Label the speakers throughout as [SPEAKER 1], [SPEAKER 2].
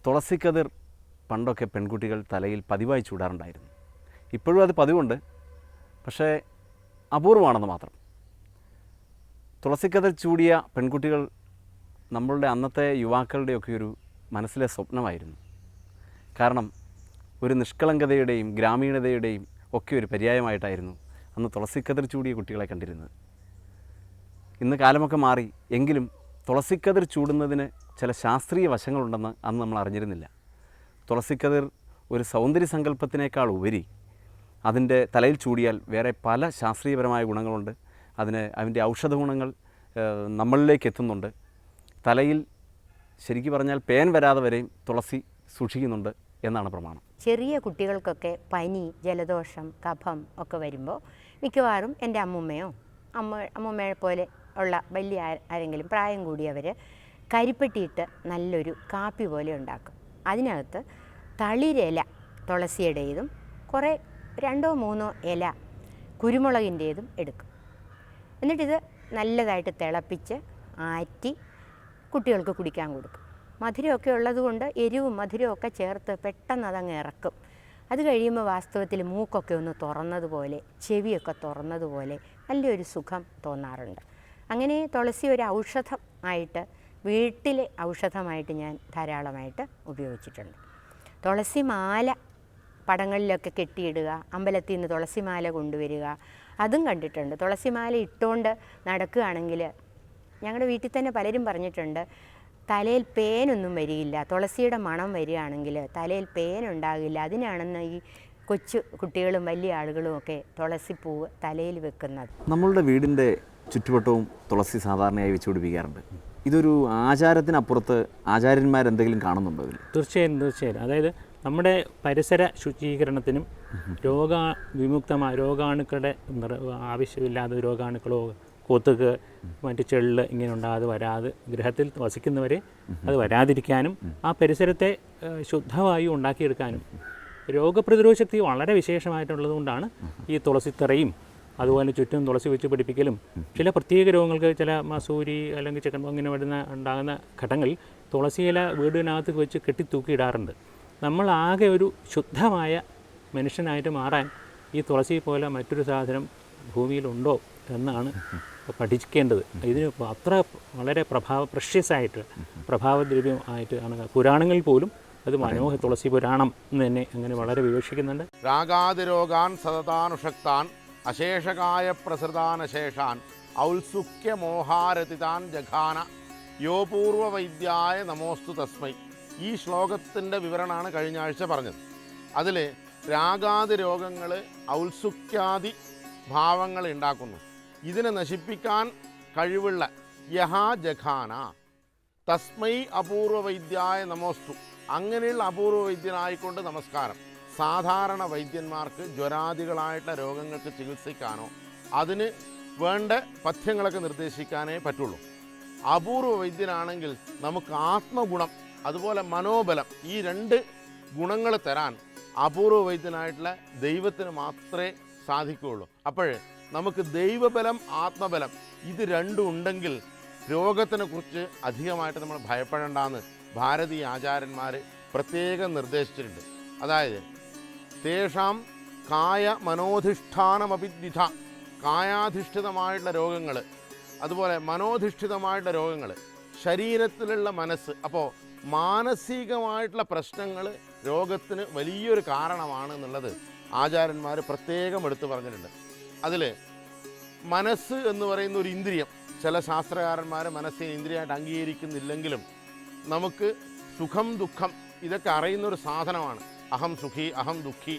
[SPEAKER 1] തുളസിക്കതിർ പണ്ടൊക്കെ പെൺകുട്ടികൾ തലയിൽ പതിവായി ചൂടാറുണ്ടായിരുന്നു. ഇപ്പോഴും അത് പതിവുണ്ട്, പക്ഷേ അപൂർവമാണെന്ന് മാത്രം. തുളസിക്കതിർ ചൂടിയ പെൺകുട്ടികൾ നമ്മളുടെ അന്നത്തെ യുവാക്കളുടെയൊക്കെ ഒരു മനസ്സിലെ സ്വപ്നമായിരുന്നു. കാരണം ഒരു നിഷ്കളങ്കതയുടെയും ഗ്രാമീണതയുടെയും ഒക്കെ ഒരു പര്യായമായിട്ടായിരുന്നു അന്ന് തുളസിക്കതിർ ചൂടിയ കുട്ടികളെ കണ്ടിരുന്നത്. ഇന്ന് കാലമൊക്കെ മാറി, എങ്കിലും തുളസിക്കതിർ ചൂടുന്നതിന് ചില ശാസ്ത്രീയ വശങ്ങളുണ്ടെന്ന് അന്ന് നമ്മൾ അറിഞ്ഞിരുന്നില്ല. തുളസിക്കതിർ ഒരു സൗന്ദര്യ സങ്കല്പത്തിനേക്കാൾ ഉപരി അതിൻ്റെ തലയിൽ ചൂടിയാൽ വേറെ പല ശാസ്ത്രീയപരമായ ഗുണങ്ങളുണ്ട്. അതിൻ്റെ ഔഷധ ഗുണങ്ങൾ നമ്മളിലേക്ക് എത്തുന്നുണ്ട്. തലയിൽ ശരിക്കും പറഞ്ഞാൽ പേൻ വരാതെ വരെയും തുളസി സൂക്ഷിക്കുന്നുണ്ട് എന്നാണ് പ്രമാണം.
[SPEAKER 2] ചെറിയ കുട്ടികൾക്കൊക്കെ പനി, ജലദോഷം, കഫം ഒക്കെ വരുമ്പോൾ മിക്കവാറും എൻ്റെ അമ്മൂമ്മയെ പോലെ ഉള്ള വലിയ ആരെങ്കിലും പ്രായം കൂടിയവർ കരിപ്പെട്ടിയിട്ട് നല്ലൊരു കാപ്പി പോലെ ഉണ്ടാക്കും. അതിനകത്ത് തളിരില തുളസിയുടേതും കുറേ 2-3 ഇല കുരുമുളകിൻ്റേതും എടുക്കും. എന്നിട്ടിത് നല്ലതായിട്ട് തിളപ്പിച്ച് ആറ്റി കുട്ടികൾക്ക് കുടിക്കാൻ കൊടുക്കും. മധുരമൊക്കെ ഉള്ളതുകൊണ്ട് എരിവും മധുരവും ഒക്കെ ചേർത്ത് പെട്ടെന്ന് അതങ്ങ് ഇറക്കും. അത് കഴിയുമ്പോൾ വാസ്തവത്തിൽ മൂക്കൊക്കെ ഒന്ന് തുറന്നതുപോലെ, ചെവിയൊക്കെ തുറന്നതുപോലെ നല്ലൊരു സുഖം തോന്നാറുണ്ട്. അങ്ങനെ തുളസി ഒരു ഔഷധം ആയിട്ട്, വീട്ടിലെ ഔഷധമായിട്ട് ഞാൻ ധാരാളമായിട്ട് ഉപയോഗിച്ചിട്ടുണ്ട്. തുളസി മാല പടങ്ങളിലൊക്കെ കെട്ടിയിടുക, അമ്പലത്തിൽ നിന്ന് തുളസി മാല കൊണ്ടുവരിക, അതും കണ്ടിട്ടുണ്ട്. തുളസി മാല ഇട്ടുകൊണ്ട് നടക്കുകയാണെങ്കിൽ ഞങ്ങളുടെ വീട്ടിൽ തന്നെ പലരും പറഞ്ഞിട്ടുണ്ട്, തലയിൽ പേനൊന്നും വരികയില്ല, തുളസിയുടെ മണം വരികയാണെങ്കിൽ തലയിൽ പേനുണ്ടാകില്ല. അതിനാണെന്ന് ഈ കൊച്ചു കുട്ടികളും വലിയ ആളുകളും ഒക്കെ തുളസിപ്പൂവ് തലയിൽ വെക്കുന്നത്.
[SPEAKER 1] നമ്മളുടെ വീടിൻ്റെ ചുറ്റുവട്ടവും തുളസി സാധാരണയായി വെച്ച് പിടിപ്പിക്കാറുണ്ട്. ഇതൊരു ആചാരത്തിനപ്പുറത്ത് ആചാര്യന്മാരെന്തെങ്കിലും കാണുന്നുണ്ടോ ഇതിൽ?
[SPEAKER 3] തീർച്ചയായും. അതായത് നമ്മുടെ പരിസര ശുചീകരണത്തിനും രോഗവിമുക്തമായ രോഗാണുക്കളുടെ ആവശ്യമില്ലാത്ത രോഗാണുക്കളോ കൊതുക് മറ്റ് ചെള്ള് ഇങ്ങനെ ഉണ്ടാകാതെ വരാതെ ഗൃഹത്തിൽ വസിക്കുന്നവരെ അത് വരാതിരിക്കാനും ആ പരിസരത്തെ ശുദ്ധവായു ഉണ്ടാക്കിയെടുക്കാനും രോഗപ്രതിരോധ ശക്തി വളരെ വിശേഷമായിട്ടുള്ളത് കൊണ്ടാണ് ഈ തുളസിത്തറയും അതുപോലെ ചുറ്റും തുളസി വെച്ച് പിടിപ്പിക്കലും ചില പ്രത്യേക രോഗങ്ങൾക്ക്, ചില മസൂരി അല്ലെങ്കിൽ ചിക്കൻ ഇങ്ങനെ ഉണ്ടാകുന്ന ഘട്ടങ്ങളിൽ തുളസിയില വീടിനകത്ത് വെച്ച് കെട്ടിത്തൂക്കിയിടാറുണ്ട്. നമ്മൾ ആകെ ഒരു ശുദ്ധമായ മനുഷ്യനായിട്ട് മാറാൻ ഈ തുളസി പോലെ മറ്റൊരു സാധനം ഭൂമിയിലുണ്ടോ എന്നാണ് പഠിക്കേണ്ടത്. ഇതിന് അത്ര വളരെ പ്രഷ്യസായിട്ട് പ്രഭാവദ്രവ്യം ആയിട്ട് ആണ് പുരാണങ്ങളിൽ പോലും അത് തുളസി പുരാണം എന്ന് തന്നെ അങ്ങനെ വളരെ വിവക്ഷിക്കുന്നുണ്ട്.
[SPEAKER 4] രാഗാതിരോഗാൻ സതതാനുഷക്താൻ അശേഷകായ പ്രസൃതാനശേഷാൻ ഔത്സുക്യമോഹാരതിതാൻ ജഘാന യോ പൂർവവൈദ്യായ നമോസ്തു തസ്മൈ. ഈ ശ്ലോകത്തിൻ്റെ വിവരണമാണ് കഴിഞ്ഞ ആഴ്ച പറഞ്ഞത്. അതിൽ രാഗാതി രോഗങ്ങൾ, ഔത്സുക്യാദി ഭാവങ്ങൾ ഉണ്ടാക്കുന്നു. ഇതിനെ നശിപ്പിക്കാൻ കഴിവുള്ള യഹാ ജഘാന തസ്മൈ അപൂർവ വൈദ്യായ നമോസ്തു. അങ്ങനെയുള്ള അപൂർവ വൈദ്യനായിക്കൊണ്ട് നമസ്കാരം. സാധാരണ വൈദ്യന്മാർക്ക് ജ്വരാദികളായിട്ടുള്ള രോഗങ്ങൾക്ക് ചികിത്സിക്കാനോ അതിന് വേണ്ട പഥ്യങ്ങളൊക്കെ നിർദ്ദേശിക്കാനേ പറ്റുള്ളൂ. അപൂർവ വൈദ്യനാണെങ്കിൽ നമുക്ക് ആത്മഗുണം അതുപോലെ മനോബലം, ഈ 2 ഗുണങ്ങൾ തരാൻ അപൂർവ വൈദ്യനായിട്ടുള്ള ദൈവത്തിന് മാത്രമേ സാധിക്കുകയുള്ളൂ. അപ്പോൾ നമുക്ക് ദൈവബലം, ആത്മബലം ഇത് രണ്ടും ഉണ്ടെങ്കിൽ രോഗത്തിനെ കുറിച്ച് അധികമായിട്ട് നമ്മൾ ഭയപ്പെടേണ്ടെന്ന് ഭാരതീയ ആചാര്യന്മാർ പ്രത്യേകം നിർദ്ദേശിച്ചിട്ടുണ്ട്. അതായത് തേഷാം കായ മനോധിഷ്ഠാനമപിദ്വിധ, കായാധിഷ്ഠിതമായിട്ടുള്ള രോഗങ്ങൾ അതുപോലെ മനോധിഷ്ഠിതമായിട്ടുള്ള രോഗങ്ങൾ, ശരീരത്തിലുള്ള മനസ്സ്. അപ്പോൾ മാനസികമായിട്ടുള്ള പ്രശ്നങ്ങൾ രോഗത്തിന് വലിയൊരു കാരണമാണ് എന്നുള്ളത് ആചാര്യന്മാർ പ്രത്യേകം എടുത്തു പറഞ്ഞിട്ടുണ്ട്. അതിൽ മനസ്സ് എന്ന് പറയുന്ന ഒരു ഇന്ദ്രിയം, ചില ശാസ്ത്രകാരന്മാർ മനസ്സിനെ ഇന്ദ്രിയമായിട്ട് അംഗീകരിക്കുന്നില്ലെങ്കിലും നമുക്ക് സുഖം ദുഃഖം ഇതൊക്കെ അറിയുന്നൊരു സാധനമാണ്. അഹം സുഖി അഹം ദുഃഖി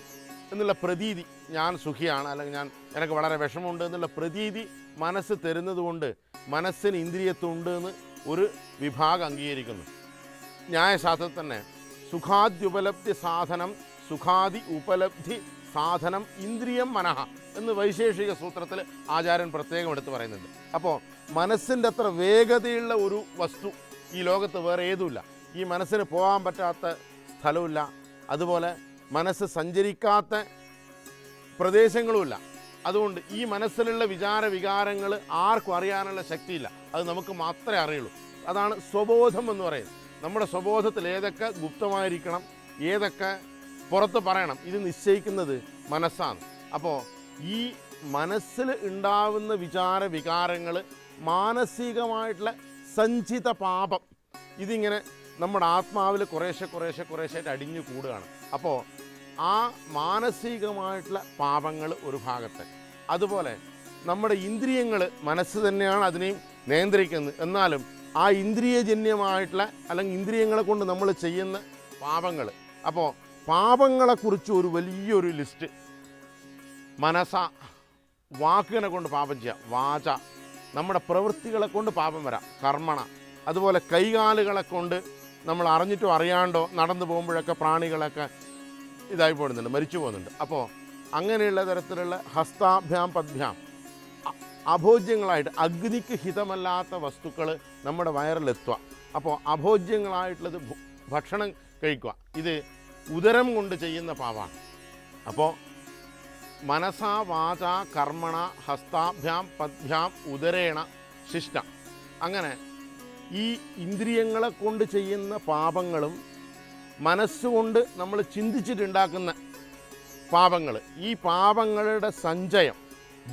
[SPEAKER 4] എന്നുള്ള പ്രതീതി, ഞാൻ സുഖിയാണ് അല്ലെങ്കിൽ എനിക്ക് വളരെ വിഷമമുണ്ട് എന്നുള്ള പ്രതീതി മനസ്സ് തരുന്നത് കൊണ്ട് മനസ്സിന് ഇന്ദ്രിയത്വമുണ്ട് എന്ന് ഒരു വിഭാഗം അംഗീകരിക്കുന്നു. ന്യായശാസ്ത്രത്തിൽ തന്നെ സുഖാദ്യുപലബ്ധി സാധനം സുഖാദി ഉപലബ്ധി സാധനം ഇന്ദ്രിയം മനഃ എന്ന് വൈശേഷിക സൂത്രത്തിൽ ആചാര്യൻ പ്രത്യേകം എടുത്ത് പറയുന്നുണ്ട്. അപ്പോൾ മനസ്സിൻ്റെ അത്ര വേഗതയുള്ള ഒരു വസ്തു ഈ ലോകത്ത് വേറെ ഏതുമില്ല. ഈ മനസ്സിന് പോകാൻ പറ്റാത്ത സ്ഥലമില്ല, അതുപോലെ മനസ്സ് സഞ്ചരിക്കാത്ത പ്രദേശങ്ങളുമില്ല. അതുകൊണ്ട് ഈ മനസ്സിലുള്ള വികാരങ്ങൾ ആർക്കും അറിയാനുള്ള ശക്തിയില്ല, അത് നമുക്ക് മാത്രമേ അറിയുള്ളൂ. അതാണ് സ്വബോധം എന്ന് പറയുന്നത്. നമ്മുടെ സ്വബോധത്തിൽ ഏതൊക്കെ ഗുപ്തമായിരിക്കണം, ഏതൊക്കെ പുറത്ത് പറയണം, ഇത് നിശ്ചയിക്കുന്നത് മനസ്സാണ്. അപ്പോൾ ഈ മനസ്സിൽ ഉണ്ടാവുന്ന വിചാര വികാരങ്ങൾ, മാനസികമായിട്ടുള്ള സഞ്ചിത പാപം, ഇതിങ്ങനെ നമ്മുടെ ആത്മാവിൽ കുറേശ്ശെ അടിഞ്ഞു കൂടുകയാണ്. അപ്പോൾ ആ മാനസികമായിട്ടുള്ള പാപങ്ങൾ ഒരു ഭാഗത്ത്, അതുപോലെ നമ്മുടെ ഇന്ദ്രിയങ്ങൾ, മനസ്സ് തന്നെയാണ് അതിനെയും നിയന്ത്രിക്കുന്നത്. എന്നാലും ആ ഇന്ദ്രിയജന്യമായിട്ടുള്ള അല്ലെങ്കിൽ ഇന്ദ്രിയങ്ങളെ കൊണ്ട് നമ്മൾ ചെയ്യുന്ന പാപങ്ങൾ, അപ്പോൾ പാപങ്ങളെക്കുറിച്ച് ഒരു വലിയൊരു ലിസ്റ്റ്. മനസ്സ, വാക്കിനെ കൊണ്ട് പാപം ചെയ്യാം, വാച, നമ്മുടെ പ്രവൃത്തികളെ കൊണ്ട് പാപം വരാം, കർമ്മണ, അതുപോലെ കൈകാലുകളെ കൊണ്ട് നമ്മൾ അറിഞ്ഞിട്ടോ അറിയാണ്ടോ നടന്നു പോകുമ്പോഴൊക്കെ പ്രാണികളൊക്കെ ഇതായി പോകുന്നുണ്ട്, മരിച്ചു പോകുന്നുണ്ട്. അപ്പോൾ അങ്ങനെയുള്ള തരത്തിലുള്ള ഹസ്താഭ്യാം പദ്ഭ്യാം അഭോജ്യങ്ങളായിട്ട് അഗ്നിക്ക് ഹിതമല്ലാത്ത വസ്തുക്കൾ നമ്മുടെ വയറിലെത്തുക. അപ്പോൾ അഭോജ്യങ്ങളായിട്ടുള്ളത് ഭക്ഷണം കഴിക്കുക, ഇത് ഉദരം കൊണ്ട് ചെയ്യുന്ന പാപമാണ്. അപ്പോൾ മനസാ വാച കർമ്മണ ഹസ്താഭ്യാം പദ്ഭ്യാം ഉദരേണ ശിഷ്ട, അങ്ങനെ ഈ ഇന്ദ്രിയങ്ങളെ കൊണ്ട് ചെയ്യുന്ന പാപങ്ങളും മനസ്സുകൊണ്ട് നമ്മൾ ചിന്തിച്ചിട്ടുണ്ടാക്കുന്ന പാപങ്ങൾ, ഈ പാപങ്ങളുടെ സഞ്ചയം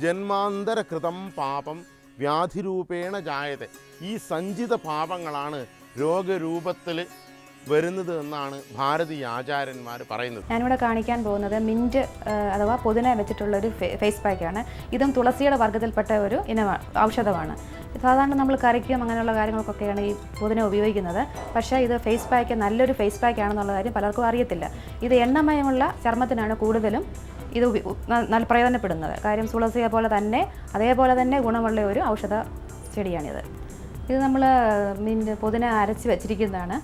[SPEAKER 4] ജന്മാന്തര കൃതം പാപം വ്യാധിരൂപേണ ജായത്തെ, ഈ സഞ്ചിത പാപങ്ങളാണ് രോഗരൂപത്തിൽ വരുന്നത് എന്നാണ് ഭാരതീയ ആചാര്യന്മാർ പറയുന്നത്.
[SPEAKER 5] ഞാനിവിടെ കാണിക്കാൻ പോകുന്നത് മിൻറ്റ് അഥവാ പുതിന വെച്ചിട്ടുള്ളൊരു ഫേസ് പാക്കാണ്. ഇതും തുളസിയുടെ വർഗ്ഗത്തിൽപ്പെട്ട ഒരു ഔഷധമാണ്. സാധാരണ നമ്മൾ കറിക്കും അങ്ങനെയുള്ള കാര്യങ്ങൾക്കൊക്കെയാണ് ഈ പുതിന ഉപയോഗിക്കുന്നത്. പക്ഷേ ഇത് ഫേസ് പാക്ക് നല്ലൊരു ഫേസ് പാക്കാണെന്നുള്ള കാര്യം പലർക്കും അറിയത്തില്ല. ഇത് എണ്ണമയമുള്ള ചർമ്മത്തിനാണ് കൂടുതലും ഇത് നല്ല പ്രയോജനപ്പെടുന്നത്. കാര്യം തുളസിയെ പോലെ തന്നെ അതേപോലെ തന്നെ ഗുണമുള്ള ഒരു ഔഷധ ചെടിയാണിത്. ഇത് നമ്മൾ പുതിന അരച്ച് വെച്ചിരിക്കുന്നതാണ്.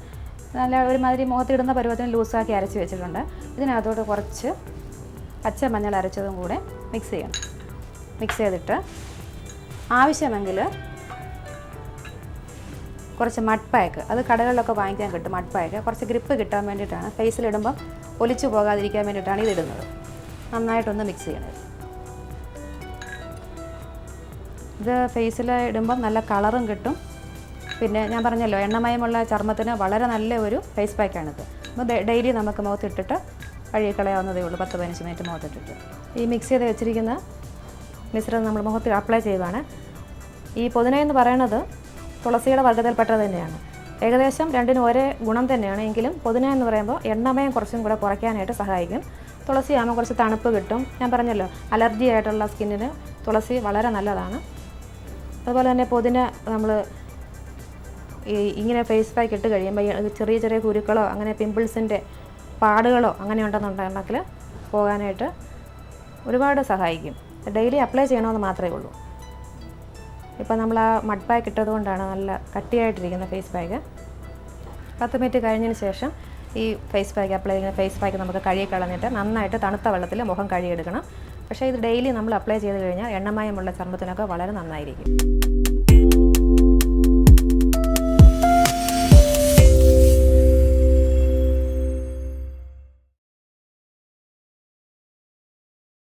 [SPEAKER 5] നല്ല ഒരുമാതിരി മുഖത്തിടുന്ന പരുവത്തിന് ലൂസാക്കി അരച്ച് വെച്ചിട്ടുണ്ട്. ഇതിനകത്തോട്ട് കുറച്ച് പച്ചമഞ്ഞൾ അരച്ചതും കൂടെ മിക്സ് ചെയ്യണം. മിക്സ് ചെയ്തിട്ട് ആവശ്യമെങ്കിൽ കുറച്ച് മഡ് പാക്ക്, അത് കടകളിലൊക്കെ വാങ്ങിക്കാൻ കിട്ടും. മഡ് പാക്ക് കുറച്ച് ഗ്രിപ്പ് കിട്ടാൻ വേണ്ടിയിട്ടാണ്, ഫേസിലിടുമ്പം ഒലിച്ചു പോകാതിരിക്കാൻ വേണ്ടിയിട്ടാണ് ഇതിടുന്നത്. നന്നായിട്ടൊന്ന് മിക്സ് ചെയ്യണത്. ഇത് ഫേസിൽ ഇടുമ്പം നല്ല കളറും കിട്ടും. പിന്നെ ഞാൻ പറഞ്ഞല്ലോ, എണ്ണമയമുള്ള ചർമ്മത്തിന് വളരെ നല്ല ഒരു ഫേസ് പാക്കാണിത്. അപ്പോൾ ഡെയിലി നമുക്ക് മുഖത്തിട്ടിട്ട് കഴുകി കളയാവുന്നതേ ഉള്ളൂ, 10-15 മിനിറ്റ് മുഖത്തിട്ടിട്ട്. ഈ മിക്സ് ചെയ്ത് വെച്ചിരിക്കുന്ന മിശ്രിതം നമ്മൾ മുഖത്ത് അപ്ലൈ ചെയ്യുവാണ്. ഈ പുതിന എന്ന് പറയുന്നത് തുളസിയുടെ വർഗ്ഗത്തിൽപ്പെട്ടത് തന്നെയാണ്. ഏകദേശം രണ്ടിനും ഒരേ ഗുണം തന്നെയാണ്. എങ്കിലും പുതിന എന്ന് പറയുമ്പോൾ എണ്ണമയം കുറച്ചും കൂടെ കുറയ്ക്കാനായിട്ട് സഹായിക്കും. തുളസി ആകുമ്പോൾ കുറച്ച് തണുപ്പ് കിട്ടും. ഞാൻ പറഞ്ഞല്ലോ, അലർജി ആയിട്ടുള്ള സ്കിന്നിന് തുളസി വളരെ നല്ലതാണ്. അതുപോലെ തന്നെ പുതിന നമ്മൾ ഇങ്ങനെ ഫേസ് പാക്ക് ഇട്ട് കഴിയുമ്പോൾ ചെറിയ ചെറിയ കുരുക്കളോ അങ്ങനെ പിമ്പിൾസിൻ്റെ പാടുകളോ അങ്ങനെ ഉണ്ടെന്നുണ്ടെങ്കിൽ പോകാനായിട്ട് ഒരുപാട് സഹായിക്കും. ഡെയിലി അപ്ലൈ ചെയ്യണമെന്ന് മാത്രമേ ഉള്ളൂ. ഇപ്പോൾ നമ്മൾ ആ മഡ് പാക്ക് ഇട്ടതുകൊണ്ടാണ് നല്ല കട്ടിയായിട്ടിരിക്കുന്ന ഫേസ് പാക്ക്. 10 മിനിറ്റ് കഴിഞ്ഞതിന് ശേഷം ഈ ഫേസ് പാക്ക് അപ്ലൈ ചെയ്യുന്ന ഫേസ് പാക്ക് നമുക്ക് കഴുകി കളഞ്ഞിട്ട് നന്നായിട്ട് തണുത്ത വെള്ളത്തിൽ മുഖം കഴുകിയെടുക്കണം. പക്ഷേ ഇത് ഡെയിലി നമ്മൾ അപ്ലൈ ചെയ്ത് കഴിഞ്ഞാൽ എണ്ണമയമുള്ള ചർമ്മത്തിനൊക്കെ വളരെ നന്നായിരിക്കും.